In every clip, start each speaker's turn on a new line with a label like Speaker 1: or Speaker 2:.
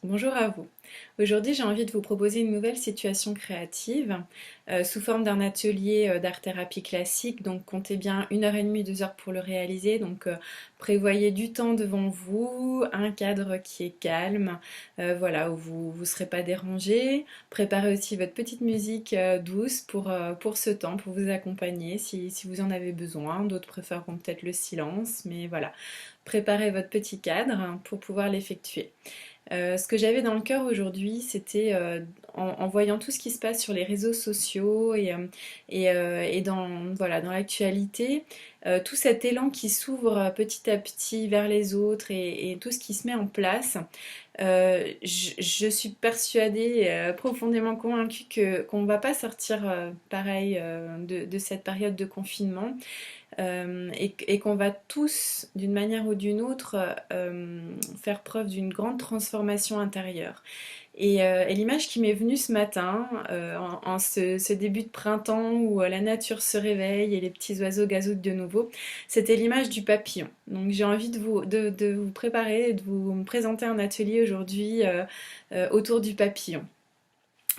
Speaker 1: Bonjour à vous. Aujourd'hui, j'ai envie de vous proposer une nouvelle situation créative sous forme d'un atelier d'art-thérapie classique. Donc, comptez bien 1h30, 2 heures pour le réaliser. Donc, prévoyez du temps devant vous, un cadre qui est calme, voilà, où vous ne serez pas dérangé. Préparez aussi votre petite musique douce pour ce temps, pour vous accompagner si vous en avez besoin. D'autres préféreront peut-être le silence, mais voilà. Préparez votre petit cadre pour pouvoir l'effectuer. Ce que j'avais dans le cœur aujourd'hui, c'était en voyant tout ce qui se passe sur les réseaux sociaux et dans, voilà, dans l'actualité, tout cet élan qui s'ouvre petit à petit vers les autres et tout ce qui se met en place. Je suis persuadée, profondément convaincue qu'on ne va pas sortir pareil de cette période de confinement et qu'on va tous, d'une manière ou d'une autre, faire preuve d'une grande transformation intérieure. Et l'image qui m'est venue ce matin, en ce début de printemps où la nature se réveille et les petits oiseaux gazouillent de nouveau, c'était l'image du papillon. Donc j'ai envie de vous préparer, de vous présenter un atelier aujourd'hui autour du papillon.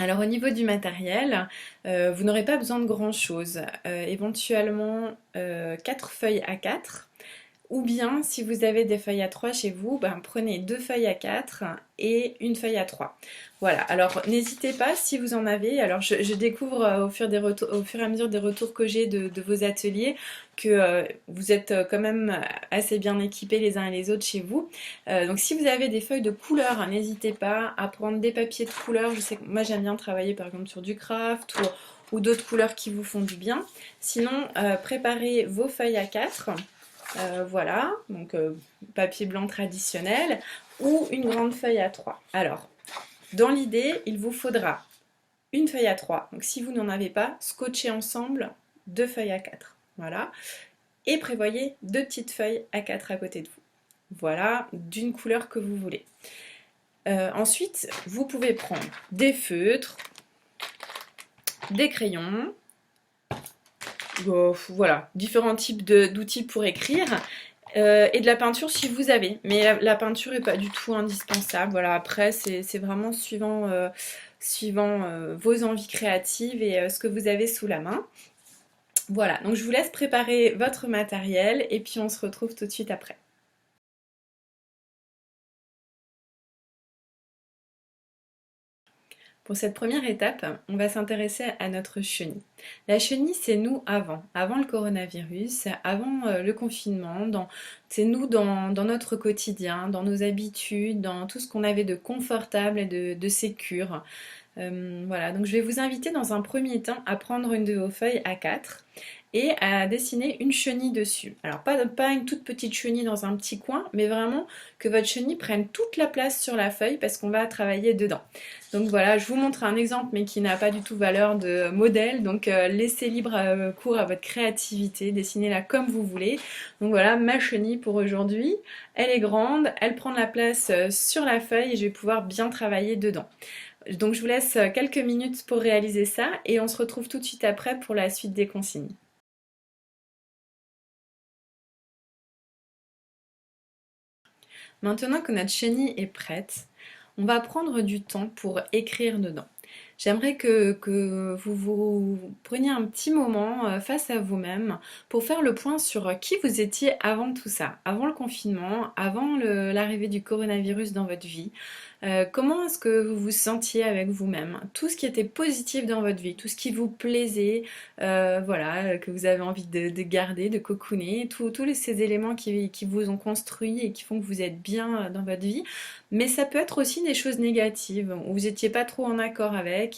Speaker 1: Alors au niveau du matériel, vous n'aurez pas besoin de grand-chose. Éventuellement 4 feuilles A4. Ou bien, si vous avez des feuilles A3 chez vous, ben, prenez 2 feuilles A4 et une feuille A3. Voilà, alors n'hésitez pas si vous en avez. Alors je découvre au fur et à mesure des retours que j'ai de vos ateliers que vous êtes quand même assez bien équipés les uns et les autres chez vous. Donc si vous avez des feuilles de couleur, n'hésitez pas à prendre des papiers de couleur. Je sais que moi j'aime bien travailler par exemple sur du craft ou d'autres couleurs qui vous font du bien. Sinon, préparez vos feuilles A4. Voilà, donc papier blanc traditionnel ou une grande feuille A3. Alors, dans l'idée, il vous faudra une feuille A3. Donc, si vous n'en avez pas, scotchez ensemble 2 feuilles A4. Voilà, et prévoyez 2 petites feuilles A4 à côté de vous. Voilà, d'une couleur que vous voulez. Ensuite, vous pouvez prendre des feutres, des crayons, voilà, différents types d'outils pour écrire. Et de la peinture si vous avez. Mais la peinture n'est pas du tout indispensable. Voilà, après, c'est vraiment suivant vos envies créatives et ce que vous avez sous la main. Voilà, donc je vous laisse préparer votre matériel et puis on se retrouve tout de suite après. Pour cette première étape, on va s'intéresser à notre chenille. La chenille, c'est nous avant le coronavirus, avant le confinement, c'est nous dans notre quotidien, dans nos habitudes, dans tout ce qu'on avait de confortable et de sécure. Voilà, donc je vais vous inviter dans un premier temps à prendre une de vos feuilles A4 et à dessiner une chenille dessus. Alors pas une toute petite chenille dans un petit coin, mais vraiment que votre chenille prenne toute la place sur la feuille parce qu'on va travailler dedans. Donc voilà, je vous montre un exemple mais qui n'a pas du tout valeur de modèle, donc laissez libre cours à votre créativité, dessinez-la comme vous voulez. Donc voilà, ma chenille pour aujourd'hui, elle est grande, elle prend de la place sur la feuille et je vais pouvoir bien travailler dedans. Donc je vous laisse quelques minutes pour réaliser ça et on se retrouve tout de suite après pour la suite des consignes. Maintenant que notre chenille est prête, on va prendre du temps pour écrire dedans. J'aimerais que vous preniez un petit moment face à vous-même pour faire le point sur qui vous étiez avant tout ça, avant le confinement, avant l'arrivée du coronavirus dans votre vie. Comment est-ce que vous vous sentiez avec vous-même? Tout ce qui était positif dans votre vie, tout ce qui vous plaisait, voilà, que vous avez envie de garder, de cocooner, ces éléments qui vous ont construit et qui font que vous êtes bien dans votre vie. Mais ça peut être aussi des choses négatives où vous n'étiez pas trop en accord avec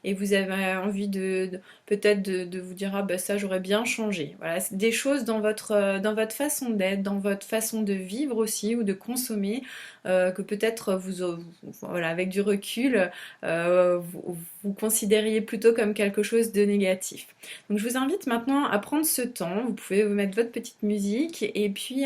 Speaker 1: et vous avez envie peut-être de vous dire ah ben ça j'aurais bien changé. Voilà, c'est des choses dans votre façon d'être, dans votre façon de vivre aussi ou de consommer que peut-être voilà, avec du recul vous considériez plutôt comme quelque chose de négatif. Donc je vous invite maintenant à prendre ce temps, vous pouvez vous mettre votre petite musique et puis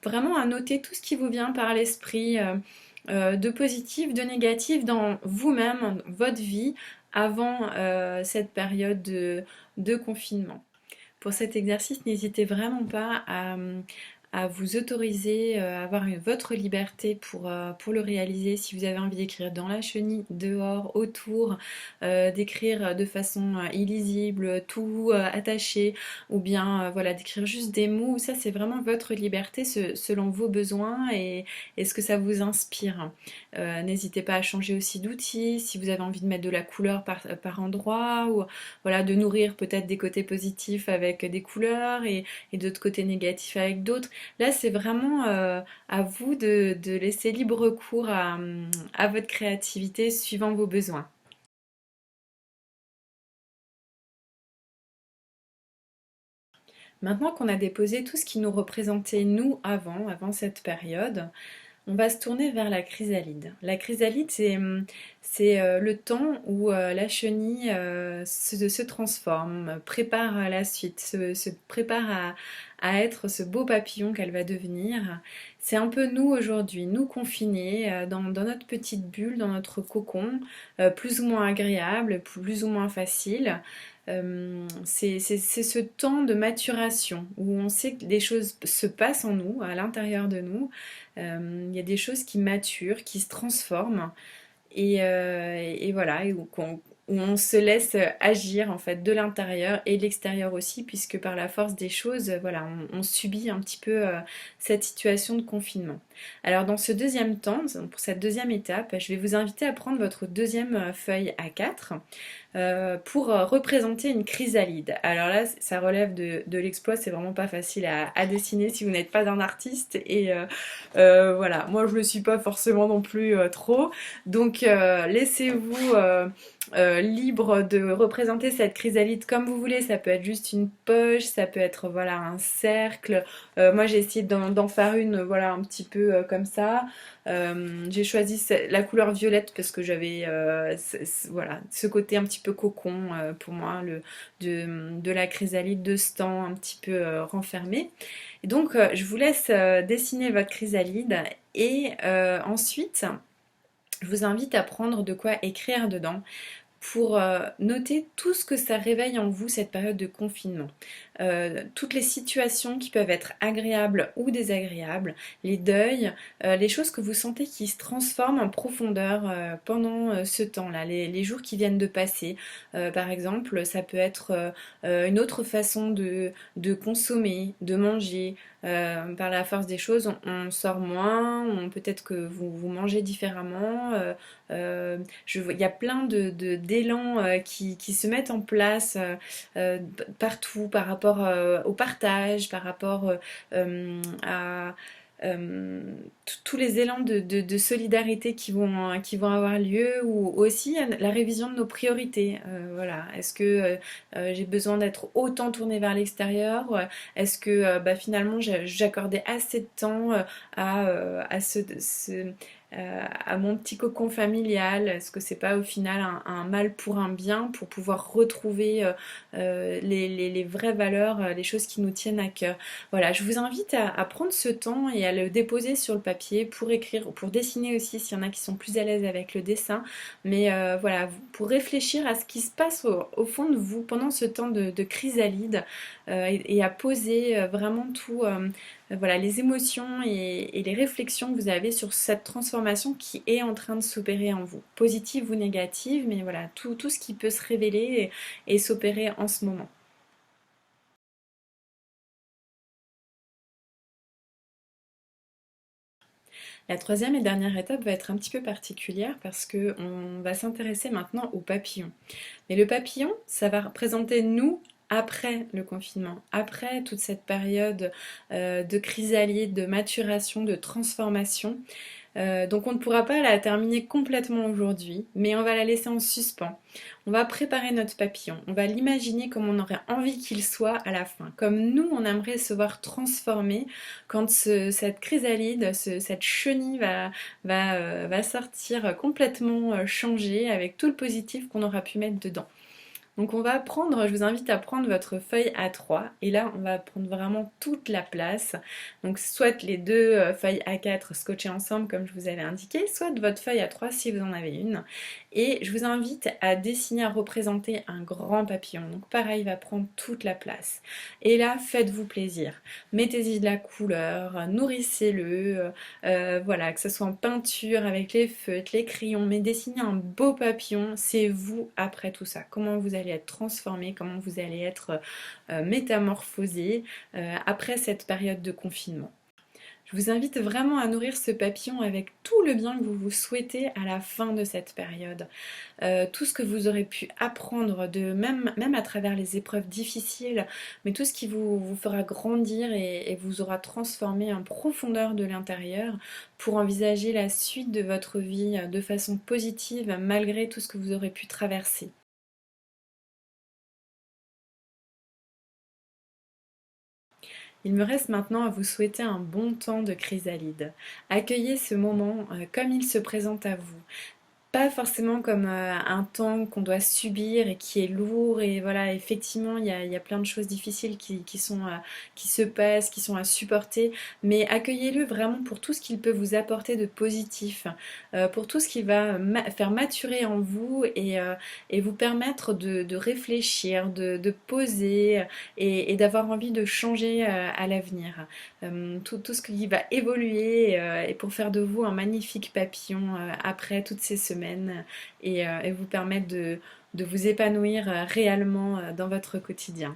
Speaker 1: vraiment à noter tout ce qui vous vient par l'esprit de positif, de négatif dans vous-même, votre vie, avant cette période de confinement. Pour cet exercice, n'hésitez vraiment pas à vous autoriser à avoir votre liberté pour le réaliser. Si vous avez envie d'écrire dans la chenille, dehors, autour, d'écrire de façon illisible, tout attaché, ou bien voilà, d'écrire juste des mots, ça c'est vraiment votre liberté selon vos besoins et ce que ça vous inspire. N'hésitez pas à changer aussi d'outils, si vous avez envie de mettre de la couleur par endroit, ou voilà, de nourrir peut-être des côtés positifs avec des couleurs et d'autres côtés négatifs avec d'autres. Là, c'est vraiment à vous de laisser libre cours à votre créativité suivant vos besoins. Maintenant qu'on a déposé tout ce qui nous représentait nous avant cette période, on va se tourner vers la chrysalide. La chrysalide, c'est le temps où la chenille se transforme, prépare à la suite, se prépare à être ce beau papillon qu'elle va devenir. C'est un peu nous aujourd'hui, nous confinés dans notre petite bulle, dans notre cocon, plus ou moins agréable, plus ou moins facile. C'est ce temps de maturation où on sait que des choses se passent en nous, à l'intérieur de nous. Il y a des choses qui maturent, qui se transforment et voilà, où on se laisse agir en fait de l'intérieur et de l'extérieur aussi, puisque par la force des choses, voilà, on subit un petit peu cette situation de confinement. Alors dans ce deuxième temps, pour cette deuxième étape, je vais vous inviter à prendre votre deuxième feuille A4 pour représenter une chrysalide. Alors là, ça relève de l'exploit, c'est vraiment pas facile à dessiner si vous n'êtes pas un artiste et voilà, moi je le suis pas forcément non plus trop, donc laissez-vous libre de représenter cette chrysalide comme vous voulez. Ça peut être juste une poche, ça peut être voilà un cercle. Moi j'ai essayé d'en faire une voilà un petit peu comme ça. J'ai choisi la couleur violette parce que j'avais voilà ce côté un petit peu cocon pour moi de la chrysalide de ce temps un petit peu renfermé. Et donc je vous laisse dessiner votre chrysalide et ensuite je vous invite à prendre de quoi écrire dedans pour noter tout ce que ça réveille en vous cette période de confinement. Toutes les situations qui peuvent être agréables ou désagréables, les deuils, les choses que vous sentez qui se transforment en profondeur pendant ce temps-là, les jours qui viennent de passer. Par exemple, ça peut être une autre façon de consommer, de manger. Par la force des choses, on sort moins, peut-être que vous mangez différemment. Il y a plein d'élan qui se mettent en place partout par rapport au partage, par rapport à tous les élans de solidarité qui vont avoir lieu ou aussi à la révision de nos priorités. Voilà. Est-ce que j'ai besoin d'être autant tournée vers l'extérieur? Est-ce que finalement j'accordais assez de temps à mon petit cocon familial? Est-ce que c'est pas au final un mal pour un bien pour pouvoir retrouver les vraies valeurs, les choses qui nous tiennent à cœur? Voilà, je vous invite à prendre ce temps et à le déposer sur le papier pour écrire, pour dessiner aussi s'il y en a qui sont plus à l'aise avec le dessin. Mais voilà, pour réfléchir à ce qui se passe au fond de vous pendant ce temps de chrysalide et à poser vraiment tout, voilà, les émotions et les réflexions que vous avez sur cette transformation qui est en train de s'opérer en vous, positive ou négative, mais voilà, tout ce qui peut se révéler et s'opérer en ce moment. La troisième et dernière étape va être un petit peu particulière parce que on va s'intéresser maintenant au papillon. Mais le papillon, ça va représenter nous après le confinement, après toute cette période de chrysalide, de maturation, de transformation. Donc on ne pourra pas la terminer complètement aujourd'hui, mais on va la laisser en suspens. On va préparer notre papillon, on va l'imaginer comme on aurait envie qu'il soit à la fin, comme nous on aimerait se voir transformer quand cette chrysalide, cette chenille va sortir complètement changée avec tout le positif qu'on aura pu mettre dedans. Donc je vous invite à prendre votre feuille A3 et là on va prendre vraiment toute la place. Donc soit les deux feuilles A4 scotchées ensemble comme je vous avais indiqué, soit votre feuille A3 si vous en avez une. Et je vous invite à dessiner, à représenter un grand papillon. Donc pareil, il va prendre toute la place. Et là, faites-vous plaisir. Mettez-y de la couleur, nourrissez-le, voilà, que ce soit en peinture avec les feutres, les crayons, mais dessinez un beau papillon, c'est vous après tout ça. Comment vous allez être transformé, comment vous allez être métamorphosé après cette période de confinement. Je vous invite vraiment à nourrir ce papillon avec tout le bien que vous vous souhaitez à la fin de cette période. Tout ce que vous aurez pu apprendre, même à travers les épreuves difficiles, mais tout ce qui vous fera grandir et vous aura transformé en profondeur de l'intérieur pour envisager la suite de votre vie de façon positive malgré tout ce que vous aurez pu traverser. Il me reste maintenant à vous souhaiter un bon temps de chrysalide. Accueillez ce moment comme il se présente à vous. Pas forcément comme un temps qu'on doit subir et qui est lourd et voilà effectivement il y a plein de choses difficiles qui se passent, qui sont à supporter mais accueillez-le vraiment pour tout ce qu'il peut vous apporter de positif, pour tout ce qui va faire maturer en vous et vous permettre de réfléchir, de poser et d'avoir envie de changer à l'avenir. Tout ce qui va évoluer et pour faire de vous un magnifique papillon après toutes ces semaines et vous permettre de vous épanouir réellement dans votre quotidien.